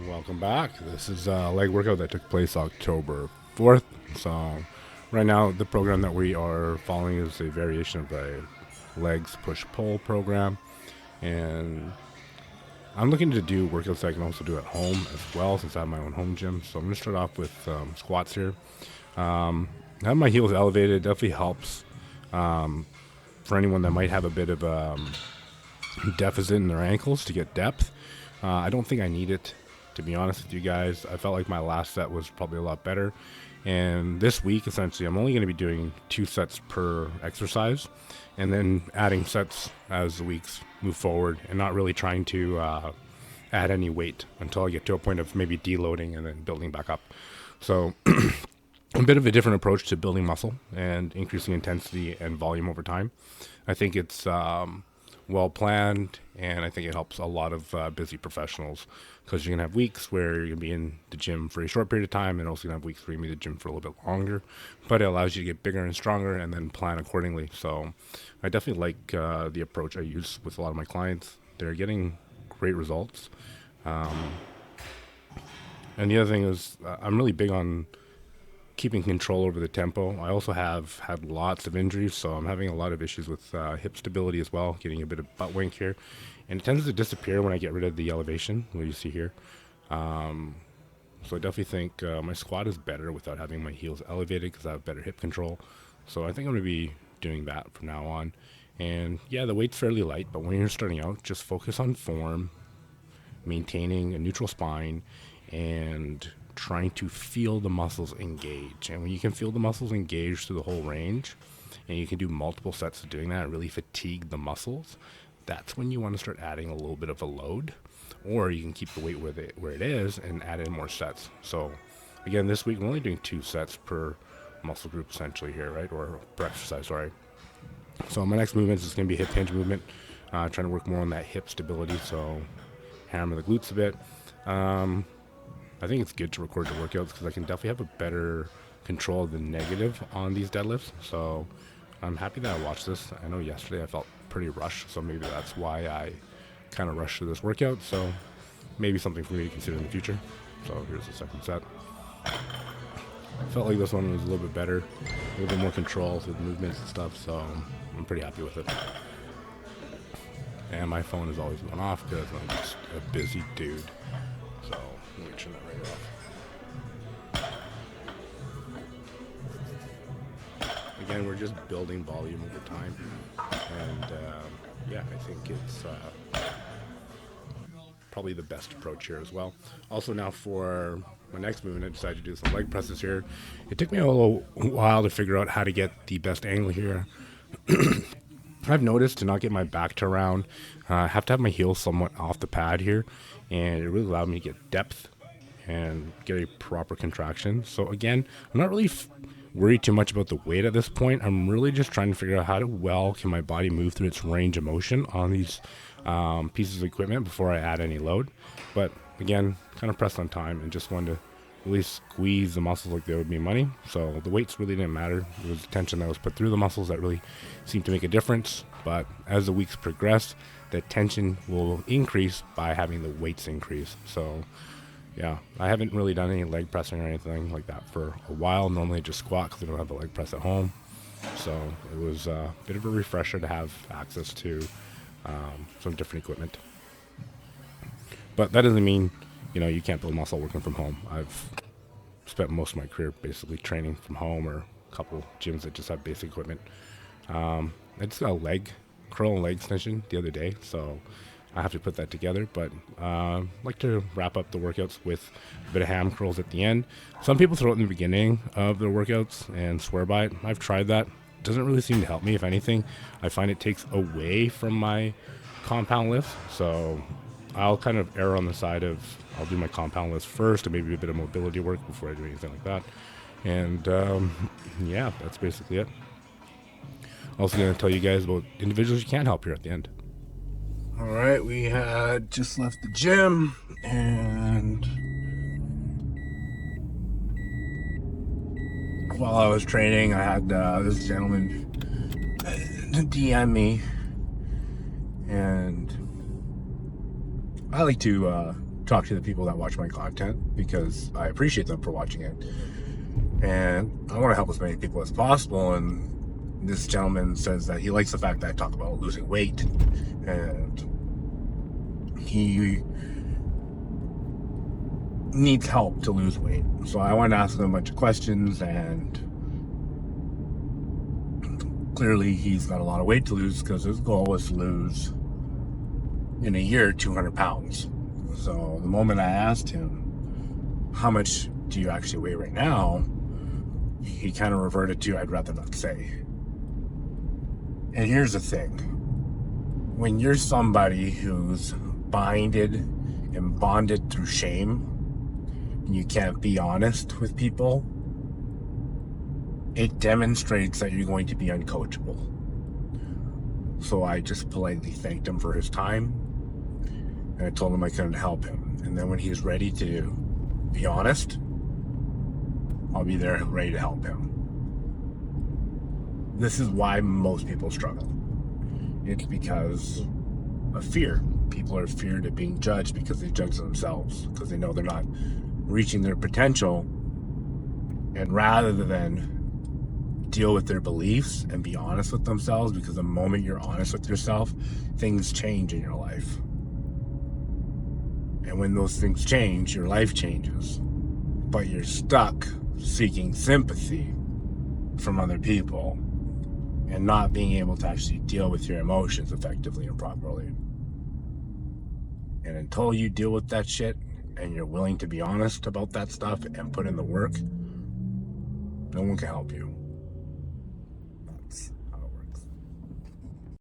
Welcome back. This is a leg workout that took place October 4th. So, right now, the program that we are following is a variation of the legs push pull program. And I'm looking to do workouts that I can also do at home as well, since I have my own home gym. So, I'm going to start off with squats here. Having my heels elevated definitely helps for anyone that might have a bit of deficit in their ankles to get depth. I don't think I need it, to be honest with you guys. I felt like my last set was probably a lot better. And this week, essentially, I'm only going to be doing 2 sets per exercise and then adding sets as the weeks move forward and not really trying to add any weight until I get to a point of maybe deloading and then building back up. So, a bit of a different approach to building muscle and increasing intensity and volume over time. I think it's well planned, and I think it helps a lot of busy professionals, because you're going to have weeks where you're going to be in the gym for a short period of time, and also going to have weeks where you're going to be in the gym for a little bit longer. But it allows you to get bigger and stronger and then plan accordingly. So I definitely like the approach I use with a lot of my clients. They're getting great results. And the other thing is, I'm really big on keeping control over the tempo. I also have had lots of injuries, so I'm having a lot of issues with hip stability as well, getting a bit of butt wink here. And it tends to disappear when I get rid of the elevation, what you see here. So I definitely think my squat is better without having my heels elevated, because I have better hip control. So I think I'm going to be doing that from now on. And yeah, the weight's fairly light, but when you're starting out, just focus on form, maintaining a neutral spine, and trying to feel the muscles engage. And when you can feel the muscles engage through the whole range, and you can do multiple sets of doing that and really fatigue the muscles, that's when you want to start adding a little bit of a load. Or you can keep the weight where it is and add in more sets. So again, this week we're only doing 2 sets per muscle group essentially here, right? Or per exercise, sorry. So my next movement is going to be hip hinge movement, trying to work more on that hip stability, so hammer the glutes a bit. I think it's good to record the workouts, because I can definitely have a better control of the negative on these deadlifts. So I'm happy that I watched this. I know yesterday I felt pretty rushed, so maybe that's why I kind of rushed through this workout. So maybe something for me to consider in the future. So here's the second set. I felt like this one was a little bit better, a little bit more control with movements and stuff, so I'm pretty happy with it. And my phone is always going off because I'm just a busy dude. So let me turn that right off. Again, we're just building volume over time, and yeah, I think it's probably the best approach here as well. Also, now for my next movement, I decided to do some leg presses here. It took me a little while to figure out how to get the best angle here. I've noticed to not get my back to round, I have to have my heels somewhat off the pad here, and it really allowed me to get depth and get a proper contraction. So again, I'm not really worried too much about the weight at this point. I'm really just trying to figure out how well can my body move through its range of motion on these pieces of equipment before I add any load. But again, kind of pressed on time and just wanted to really squeeze the muscles like they would be money. So the weights really didn't matter. It was the tension that was put through the muscles that really seemed to make a difference. But as the weeks progress, the tension will increase by having the weights increase. So yeah, I haven't really done any leg pressing or anything like that for a while. Normally I just squat because I don't have a leg press at home. So it was a bit of a refresher to have access to some different equipment. But that doesn't mean, you can't build muscle working from home. I've spent most of my career basically training from home, or a couple gyms that just have basic equipment. I just got a curl and leg extension the other day, so I have to put that together. But I like to wrap up the workouts with a bit of ham curls at the end. Some people throw it in the beginning of their workouts and swear by it. I've tried that. It doesn't really seem to help me. If anything, I find it takes away from my compound lifts. So I'll kind of err on the side of I'll do my compound lifts first and maybe a bit of mobility work before I do anything like that. And yeah, that's basically it. Also going to tell you guys about individuals you can't help here at the end. All right, we had just left the gym, and while I was training, I had this gentleman DM me, and I like to talk to the people that watch my content because I appreciate them for watching it. And I want to help as many people as possible. And this gentleman says that he likes the fact that I talk about losing weight, and he needs help to lose weight. So I wanted to ask him a bunch of questions, and clearly he's got a lot of weight to lose because his goal was to lose in a year 200 pounds. So the moment I asked him, how much do you actually weigh right now, he kind of reverted to, I'd rather not say. And here's the thing. When you're somebody who's binded and bonded through shame, and you can't be honest with people, it demonstrates that you're going to be uncoachable. So I just politely thanked him for his time, and I told him I couldn't help him. And then when he's ready to be honest, I'll be there ready to help him. This is why most people struggle. It's because of fear. People are feared of being judged because they judge themselves, because they know they're not reaching their potential. And rather than deal with their beliefs and be honest with themselves, because the moment you're honest with yourself, things change in your life. And when those things change, your life changes. But you're stuck seeking sympathy from other people and not being able to actually deal with your emotions effectively and properly. And until you deal with that shit and you're willing to be honest about that stuff and put in the work, no one can help you.